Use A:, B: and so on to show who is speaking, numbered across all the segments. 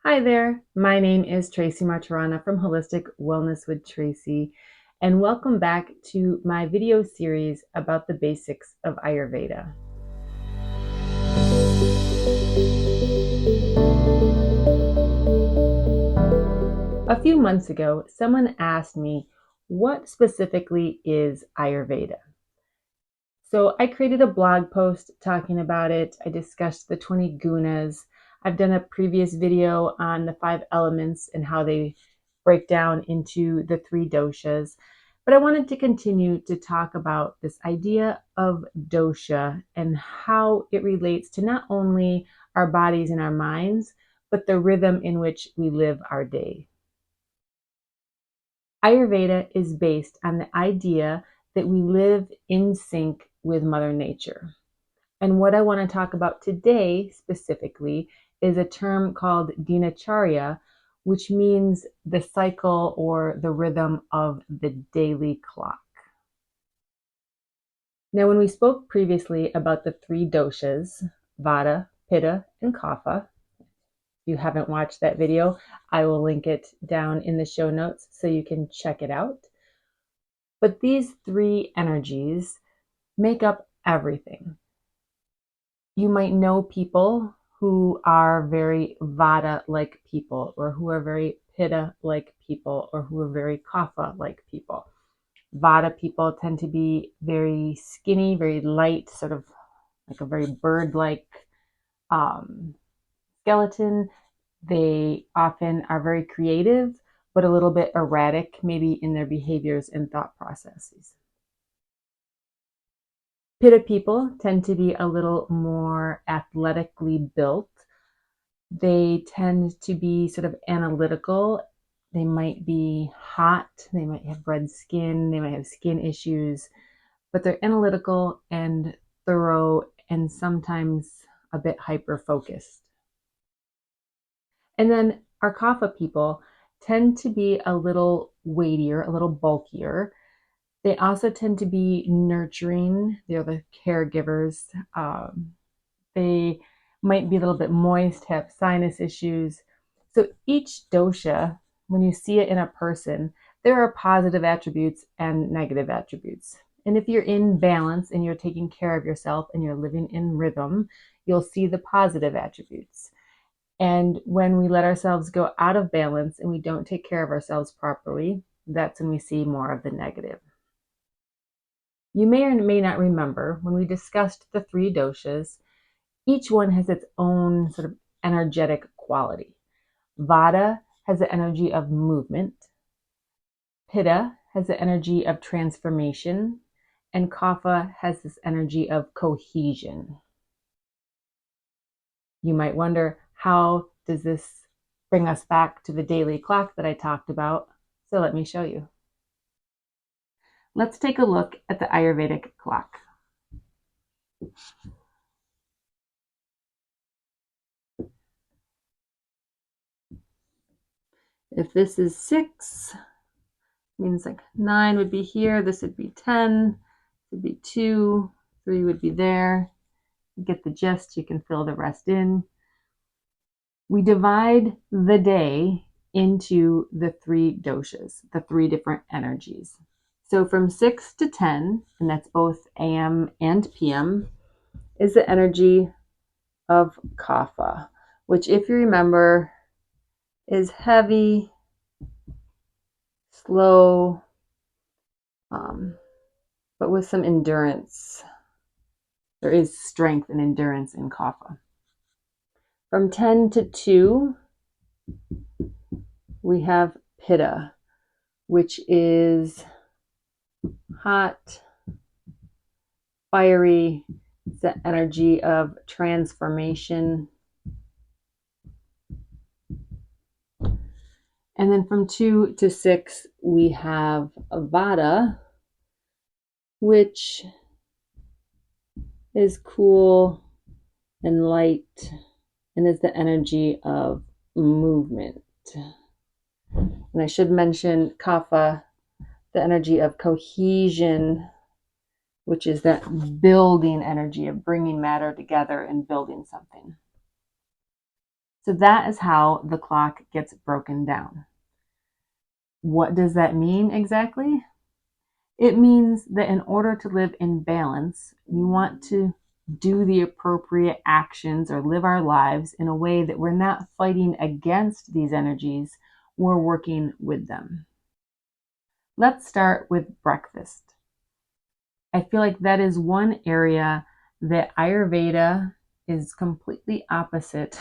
A: Hi there, my name is Tracy Martirana from Holistic Wellness with Tracy, and welcome back to my video series about the basics of Ayurveda. A few months ago, someone asked me, what specifically is Ayurveda? So I created a blog post talking about it. I discussed the 20 gunas. I've done a previous video on the 5 elements and how they break down into the 3 doshas. But I wanted to continue to talk about this idea of dosha and how it relates to not only our bodies and our minds, but the rhythm in which we live our day. Ayurveda is based on the idea that we live in sync with Mother Nature. And what I want to talk about today specifically is a term called dinacharya, which means the cycle or the rhythm of the daily clock. Now, when we spoke previously about the 3 doshas, Vata, Pitta, and Kapha, if you haven't watched that video, I will link it down in the show notes so you can check it out. But these 3 energies make up everything. You might know people who are very Vata-like people, or who are very Pitta-like people, or who are very Kapha-like people. Vata people tend to be very skinny, very light, sort of like a very bird-like skeleton. They often are very creative, but a little bit erratic, maybe in their behaviors and thought processes. Pitta people tend to be a little more athletically built. They tend to be sort of analytical. They might be hot. They might have red skin. They might have skin issues, but they're analytical and thorough and sometimes a bit hyper focused. And then our Kapha people tend to be a little weightier, a little bulkier. They also tend to be nurturing. They're the caregivers. They might be a little bit moist, have sinus issues. So each dosha, when you see it in a person, there are positive attributes and negative attributes. And if you're in balance and you're taking care of yourself and you're living in rhythm, you'll see the positive attributes. And when we let ourselves go out of balance and we don't take care of ourselves properly, that's when we see more of the negative. You may or may not remember when we discussed the 3 doshas, each one has its own sort of energetic quality. Vata has the energy of movement. Pitta has the energy of transformation. And Kapha has this energy of cohesion. You might wonder, how does this bring us back to the daily clock that I talked about? So let me show you. Let's take a look at the Ayurvedic clock. If this is 6, means like 9 would be here, this would be 10, would be 2, 3 would be there. You get the gist, you can fill the rest in. We divide the day into the 3 doshas, the 3 different energies. So from 6 to 10, and that's both AM and PM, is the energy of Kapha, which, if you remember, is heavy, slow, but with some endurance. There is strength and endurance in Kapha. From 10 to 2, we have Pitta, which is hot, fiery. It's the energy of transformation. And then from 2 to 6, we have Vata, which is cool and light and is the energy of movement. And I should mention Kapha, the energy of cohesion, which is that building energy of bringing matter together and building something. So that is how the clock gets broken down. What does that mean exactly? It means that in order to live in balance, we want to do the appropriate actions or live our lives in a way that we're not fighting against these energies, we're working with them. Let's start with breakfast. I feel like that is one area that Ayurveda is completely opposite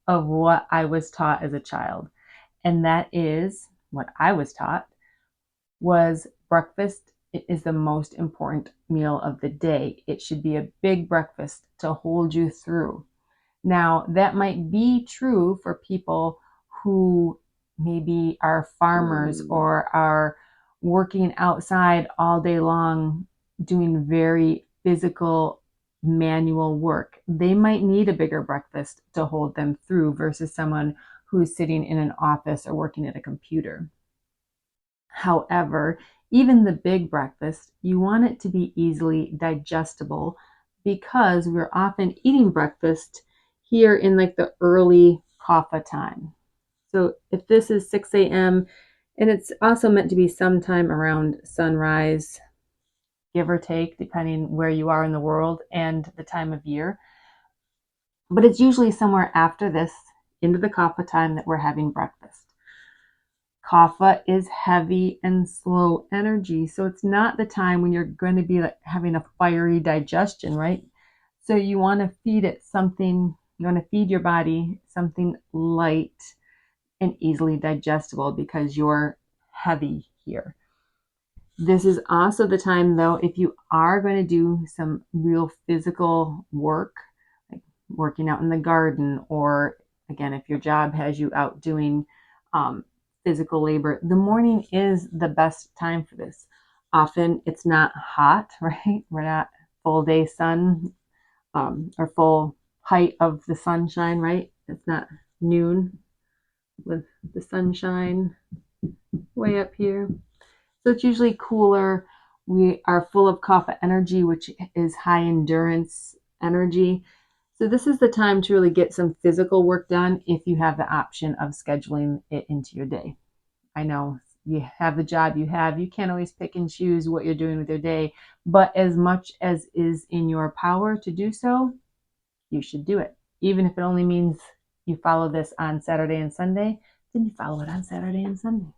A: of what I was taught as a child. And that is what I was taught was breakfast is the most important meal of the day. It should be a big breakfast to hold you through. Now, that might be true for people who maybe are farmers or are working outside all day long, doing very physical manual work. They might need a bigger breakfast to hold them through versus someone who's sitting in an office or working at a computer. However, even the big breakfast, you want it to be easily digestible because we're often eating breakfast here in like the early kapha time. So if this is 6 a.m., and it's also meant to be sometime around sunrise, give or take, depending where you are in the world and the time of year. But it's usually somewhere after this, into the kapha time, that we're having breakfast. Kapha is heavy and slow energy. So it's not the time when you're going to be like having a fiery digestion, right? So you want to feed it something, you want to feed your body something light and easily digestible because you're heavy here. This is also the time, though, if you are going to do some real physical work, like working out in the garden, or again, if your job has you out doing physical labor, the morning is the best time for this. Often it's not hot, right? We're not full day sun or full height of the sunshine, right? It's not noon with the sunshine way up here. So it's usually cooler. We are full of kapha energy, which is high endurance energy. So this is the time to really get some physical work done if you have the option of scheduling it into your day. I know you have the job you have. You can't always pick and choose what you're doing with your day, but as much as is in your power to do so, you should do it. Even if it only means you follow this on Saturday and Sunday, then you follow it on Saturday and Sunday.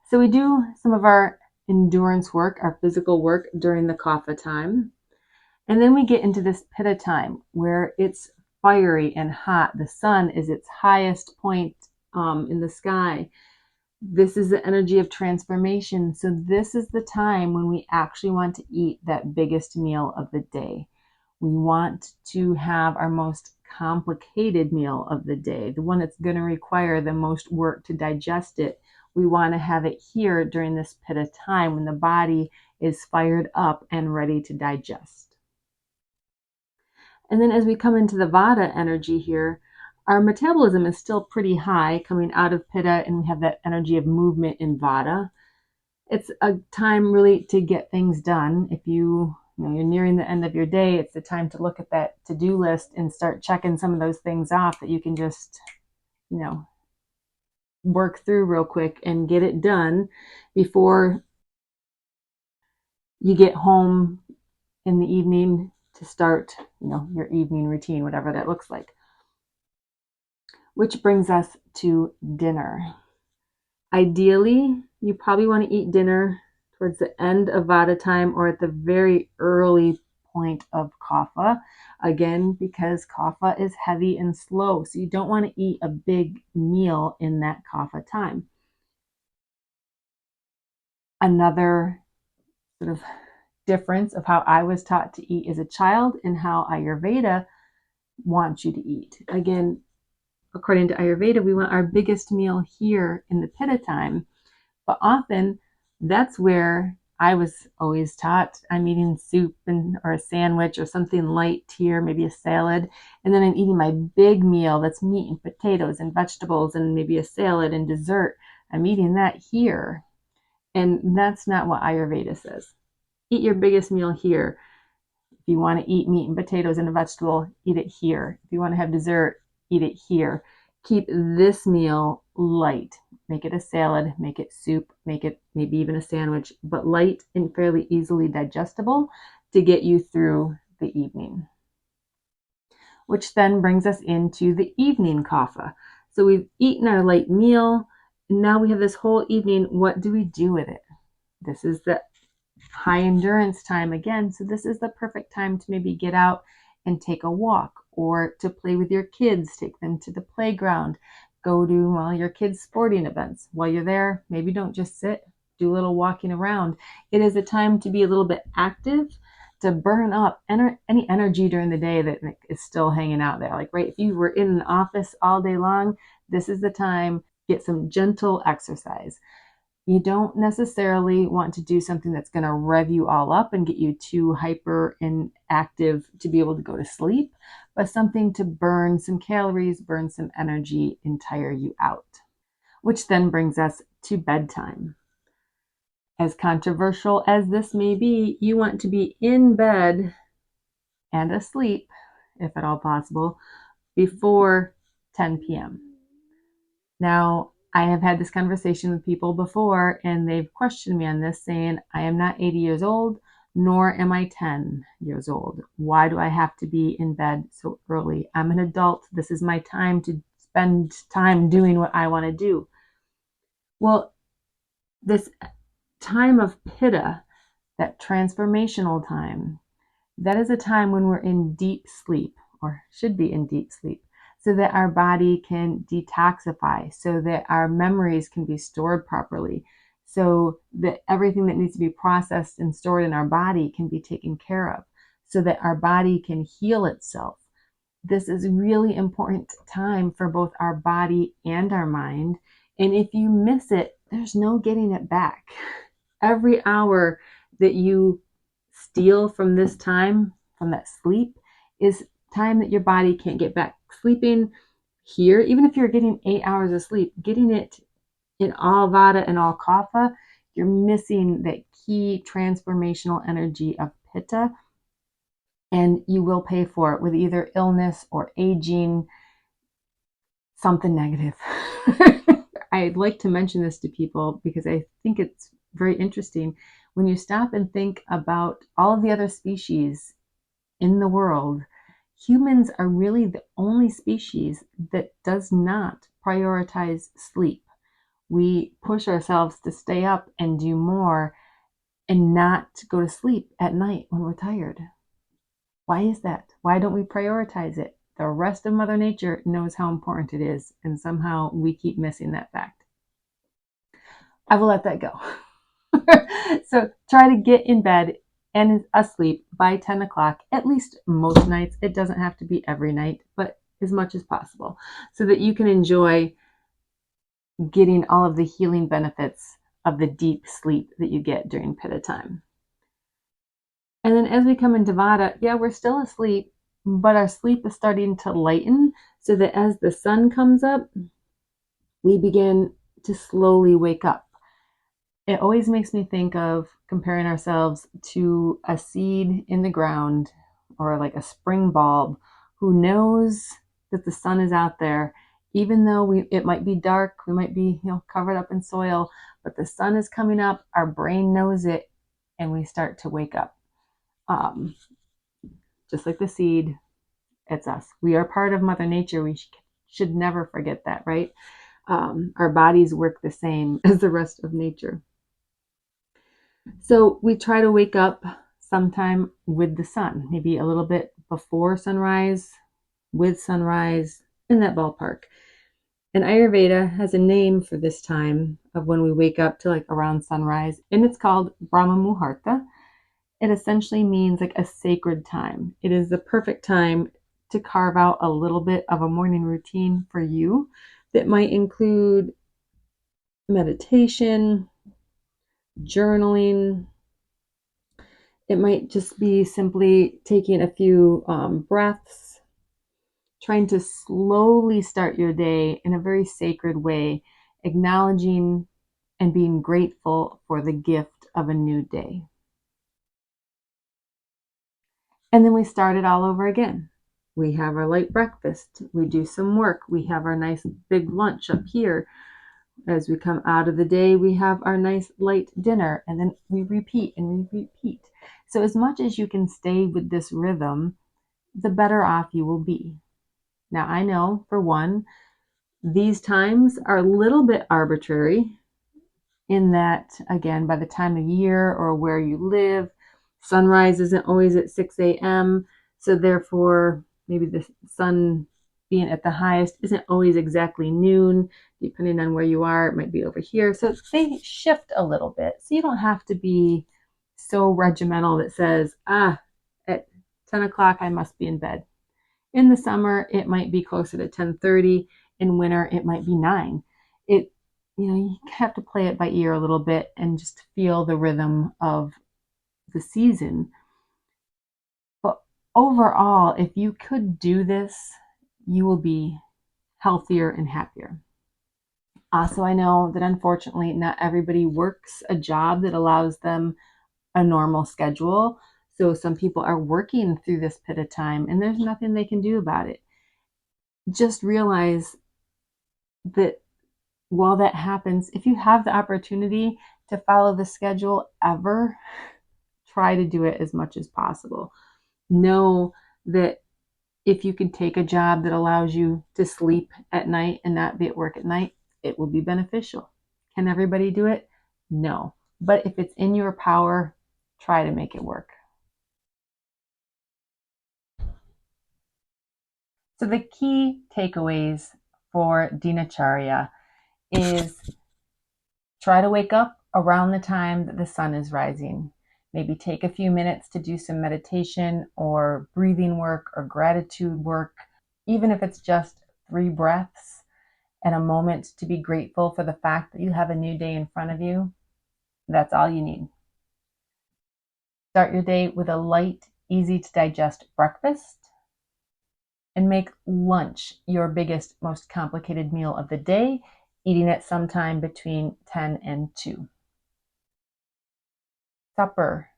A: So we do some of our endurance work, our physical work during the kapha time. And then we get into this pitta time where it's fiery and hot. The sun is its highest point in the sky. This is the energy of transformation. So this is the time when we actually want to eat that biggest meal of the day. We want to have our most complicated meal of the day, the one that's going to require the most work to digest it. We want to have it here during this pitta time when the body is fired up and ready to digest. And then as we come into the vata energy here, our metabolism is still pretty high coming out of pitta, and we have that energy of movement in vata. It's a time really to get things done. If you're nearing the end of your day, it's the time to look at that to-do list and start checking some of those things off that you can just, work through real quick and get it done before you get home in the evening to start, your evening routine, whatever that looks like. Which brings us to dinner. Ideally, you probably want to eat dinner towards the end of vata time or at the very early point of kapha. Again, because kapha is heavy and slow, so you don't want to eat a big meal in that kapha time. Another sort of difference of how I was taught to eat as a child and how Ayurveda wants you to eat. Again, according to Ayurveda, we want our biggest meal here in the pitta time, but often that's where I was always taught I'm eating soup or a sandwich or something light here, maybe a salad, and then I'm eating my big meal that's meat and potatoes and vegetables and maybe a salad and dessert. I'm eating that here, and that's not what Ayurveda says. Eat your biggest meal here. If you want to eat meat and potatoes and a vegetable, eat it here. If you want to have dessert, eat it here. Keep this meal light. Make it a salad, make it soup, make it maybe even a sandwich, but light and fairly easily digestible to get you through the evening. Which then brings us into the evening kapha. So we've eaten our light meal, and now we have this whole evening. What do we do with it? This is the high endurance time again. So this is the perfect time to maybe get out and take a walk, or to play with your kids, take them to the playground, go to your kids' sporting events. While you're there, maybe don't just sit, do a little walking around. It is a time to be a little bit active, to burn up any energy during the day that is still hanging out there. Like, right, if you were in an office all day long, this is the time. Get some gentle exercise. You don't necessarily want to do something that's going to rev you all up and get you too hyper and active to be able to go to sleep, but something to burn some calories, burn some energy, and tire you out. Which then brings us to bedtime. As controversial as this may be, you want to be in bed and asleep, if at all possible, before 10 p.m. Now, I have had this conversation with people before, and they've questioned me on this, saying, I am not 80 years old, nor am I 10 years old. Why do I have to be in bed so early? I'm an adult. This is my time to spend time doing what I want to do. Well, this time of pitta, that transformational time, that is a time when we're in deep sleep, or should be in deep sleep, so that our body can detoxify, so that our memories can be stored properly, so that everything that needs to be processed and stored in our body can be taken care of, so that our body can heal itself. This is really important time for both our body and our mind. And if you miss it, there's no getting it back. Every hour that you steal from this time, from that sleep, is time that your body can't get back. Sleeping here, even if you're getting 8 hours of sleep, getting it in all vata and all kapha, you're missing that key transformational energy of pitta, and you will pay for it with either illness or aging, something negative. I'd like to mention this to people because I think it's very interesting. When you stop and think about all of the other species in the world, humans are really the only species that does not prioritize sleep. We push ourselves to stay up and do more and not go to sleep at night when we're tired. Why is that? Why don't we prioritize it? The rest of Mother Nature knows how important it is, and somehow we keep missing that fact. I will let that go. So try to get in bed and asleep by 10 o'clock, at least most nights. It doesn't have to be every night, but as much as possible, so that you can enjoy getting all of the healing benefits of the deep sleep that you get during pitta time. And then as we come into vata, yeah, we're still asleep, but our sleep is starting to lighten, so that as the sun comes up, we begin to slowly wake up. It always makes me think of comparing ourselves to a seed in the ground, or like a spring bulb who knows that the sun is out there, even though it might be dark, we might be covered up in soil, but the sun is coming up, our brain knows it, and we start to wake up. Just like the seed, it's us. We are part of Mother Nature. We should never forget that, right? Our bodies work the same as the rest of nature. So we try to wake up sometime with the sun, maybe a little bit before sunrise, with sunrise, in that ballpark. And Ayurveda has a name for this time of when we wake up to like around sunrise, and it's called Brahma Muhurta. It essentially means like a sacred time. It is the perfect time to carve out a little bit of a morning routine for you that might include meditation, journaling. It might just be simply taking a few breaths, trying to slowly start your day in a very sacred way, acknowledging and being grateful for the gift of a new day. And then we start it all over again. We have our light breakfast. We do some work. We have our nice big lunch up here. As we come out of the day, we have our nice light dinner, and then we repeat and we repeat. So as much as you can stay with this rhythm, the better off you will be. Now, I know, for one, these times are a little bit arbitrary in that, again, by the time of year or where you live, sunrise isn't always at 6 a.m. So therefore, maybe the sun being at the highest isn't always exactly noon. Depending on where you are, it might be over here. So they shift a little bit. So you don't have to be so regimental that says, at 10 o'clock, I must be in bed. In the summer, it might be closer to 10:30. In winter, it might be 9. It, you have to play it by ear a little bit and just feel the rhythm of the season. But overall, if you could do this, you will be healthier and happier. Also, I know that unfortunately, not everybody works a job that allows them a normal schedule. So some people are working through this pit of time and there's nothing they can do about it. Just realize that while that happens, if you have the opportunity to follow the schedule ever, try to do it as much as possible. Know that if you can take a job that allows you to sleep at night and not be at work at night, it will be beneficial. Can everybody do it? No. But if it's in your power, try to make it work. So the key takeaways for Dinacharya is try to wake up around the time that the sun is rising. Maybe take a few minutes to do some meditation or breathing work or gratitude work, even if it's just 3 breaths and a moment to be grateful for the fact that you have a new day in front of you. That's all you need. Start your day with a light, easy to digest breakfast and make lunch your biggest, most complicated meal of the day, eating it sometime between 10 and 2. Supper.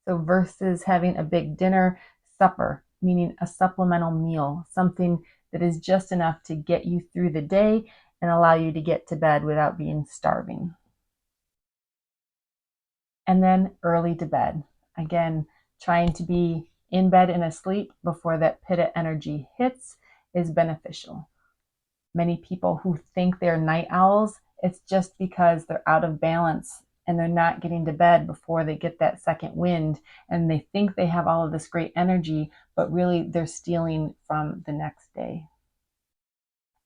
A: So versus having a big dinner, supper, meaning a supplemental meal, something that is just enough to get you through the day and allow you to get to bed without being starving. And then early to bed. Again, trying to be in bed and asleep before that pitta energy hits is beneficial. Many people who think they're night owls, it's just because they're out of balance and they're not getting to bed before they get that second wind, and they think they have all of this great energy, but really they're stealing from the next day.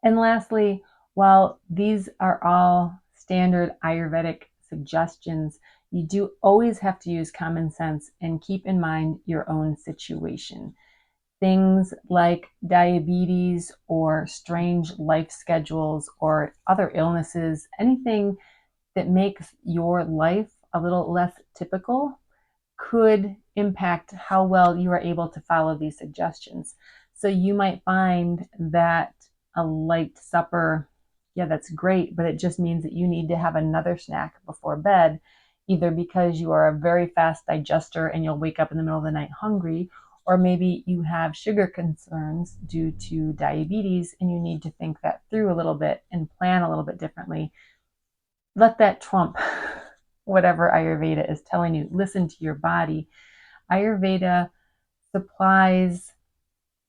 A: And lastly, while these are all standard Ayurvedic suggestions, you do always have to use common sense and keep in mind your own situation. Things like diabetes or strange life schedules or other illnesses, anything that makes your life a little less typical could impact how well you are able to follow these suggestions. So you might find that a light supper, yeah, that's great, but it just means that you need to have another snack before bed, either because you are a very fast digester and you'll wake up in the middle of the night hungry, or maybe you have sugar concerns due to diabetes and you need to think that through a little bit and plan a little bit differently. Let that trump whatever Ayurveda is telling you. Listen to your body. Ayurveda supplies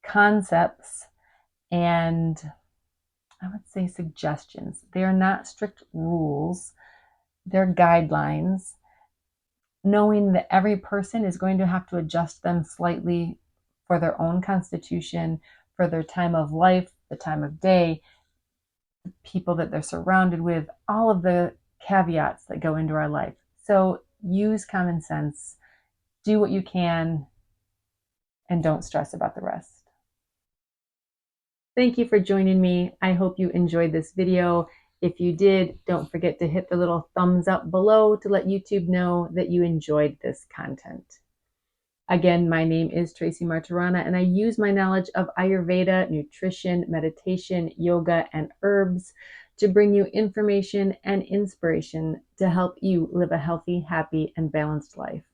A: concepts and, I would say, suggestions. They are not strict rules, they're guidelines, knowing that every person is going to have to adjust them slightly for their own constitution, for their time of life, the time of day, the people that they're surrounded with, all of the caveats that go into our life. So use common sense, do what you can, and don't stress about the rest. Thank you for joining me. I hope you enjoyed this video. If you did, don't forget to hit the little thumbs up below to let YouTube know that you enjoyed this content. Again, my name is Tracy Martirana, and I use my knowledge of Ayurveda, nutrition, meditation, yoga, and herbs to bring you information and inspiration to help you live a healthy, happy, and balanced life.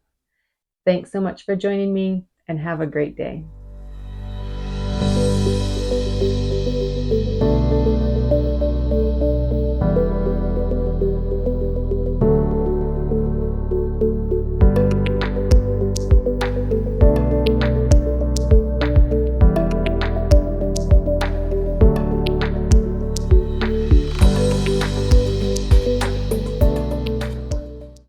A: Thanks so much for joining me, and have a great day.